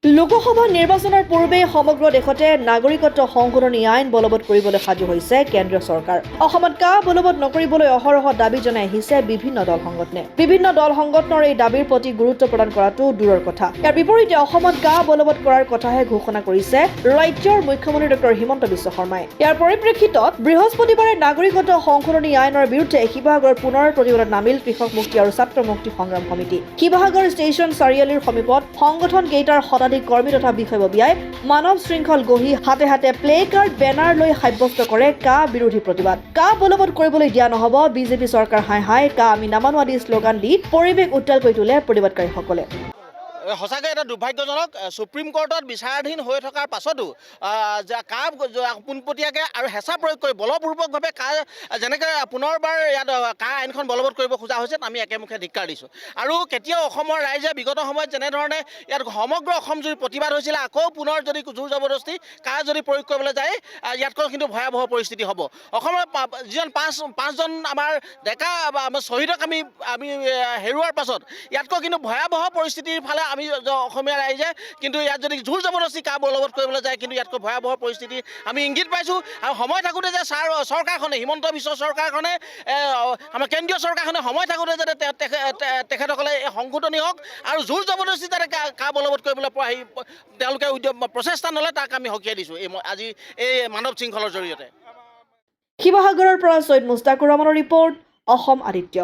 লোকসভা নিৰ্বাচনৰ পূৰ্বে সমগ্ৰ দেশতে নাগৰিকত্ব সংশোধনী আইন বলবৎ কৰিবলৈ সাজু হৈছে কেন্দ্ৰীয় চৰকাৰ। অসমত কা বলবৎ নকৰিবলৈ অহৰহ দাবী জনাই আহিছে বিভিন্ন দল সংগঠনে। বিভিন্ন দল সংগঠনৰ এই দাবীৰ প্ৰতি গুৰুত্ব প্ৰদান কৰাটো দূৰৰ কথা। ইয়াৰ বিপৰীতে অসমত কা বলবৎ কৰাৰ কথাহে ঘোষণা কৰিছে ৰাজ্যৰ মুখ্যমন্ত্ৰী ডক্টৰ হিমন্ত বিশ্ব শৰ্মাই। ইয়াৰ পৰিপ্ৰেক্ষিতত বৃহস্পতিবাৰে নাগৰিকত্ব সংশোধনী আইনৰ বিৰুদ্ধে শিৱসাগৰ পুনৰ প্ৰতিবাদত নামিল কৃষক মুক্তি আৰু ছাত্ৰ মুক্তি সংগ্ৰাম সমিতি। শিৱসাগৰ ষ্টেচন চাৰিআলিৰ সমীপত সংগঠন কেইটাৰ কৰ্মী তথা বিষয়ববীয়াই মানৱ শৃংখল গঢ়ি হাতে হাতে প্লে কাৰ্ড বেনাৰ লৈ সাব্যস্ত কৰে কা বিৰোধী প্ৰতিবাদ। কা বলবৎ কৰিবলৈ দিয়া নহব, বিজেপি চৰকাৰ হাই হাই, কা আমি নামানো আদি শ্লোগান দি পৰিৱেশ উত্তাল কৰি তোলে প্ৰতিবাদকাৰীসকলে। সঁচাকৈ এটা দুৰ্ভাগ্যজনক, সুপ্ৰিম কোৰ্টত বিচাৰাধীন হৈ থকাৰ পাছতো কা পোনপটীয়াকৈ আৰু হেঁচা প্ৰয়োগ কৰি বলপূৰ্বকভাৱে কা যেনেকৈ পুনৰবাৰ ইয়াত কা আইনখন বলবৎ কৰিব খোজা হৈছে, আমি একেমুখে ধিক্কাৰ দিছোঁ। আৰু কেতিয়াও অসমৰ ৰাইজে বিগত সময়ত যেনেধৰণে ইয়াত সমগ্ৰ অসম জুৰি প্ৰতিবাদ হৈছিলে, আকৌ পুনৰ যদি জোৰ জবৰদস্তি কা যদি প্ৰয়োগ কৰিবলৈ যায়, ইয়াতকৈ কিন্তু ভয়াৱহ পৰিস্থিতি হ'ব। অসমৰ যিজন পাঁচজন আমাৰ ডেকা আমাৰ শ্বহীদক আমি হেৰুৱাৰ পাছত ইয়াতকৈ কিন্তু ভয়াৱহ পৰিস্থিতিৰ ফালে আমি অসমীয়া ৰাইজে কিন্তু ইয়াত যদি জোৰ জবৰদস্তি কা বলবৎ কৰিবলৈ যায়, কিন্তু ইয়াতকৈ ভয়াৱহ পৰিস্থিতি আমি ইংগিত পাইছোঁ। আৰু সময় থাকোঁতে যে চৰকাৰখনে, হিমন্ত বিশ্ব চৰকাৰখনে, আমাৰ কেন্দ্ৰীয় চৰকাৰখনে সময় থাকোঁতে যাতে তেখেতসকলে এই সংশোধনী হওক আৰু জোৰ জবৰদস্তি যাতে কা বলবৎ কৰিবলৈ তেওঁলোকে প্ৰচেষ্টা নলয়, তাক আমি সকীয়াই দিছোঁ আজি এই মানৱ শৃংখলৰ জৰিয়তে। শিৱসাগৰৰ পৰা ছৈয়দ মুস্তাকুৰ ৰহমানৰ ৰিপৰ্ট, অসম আদিত্য।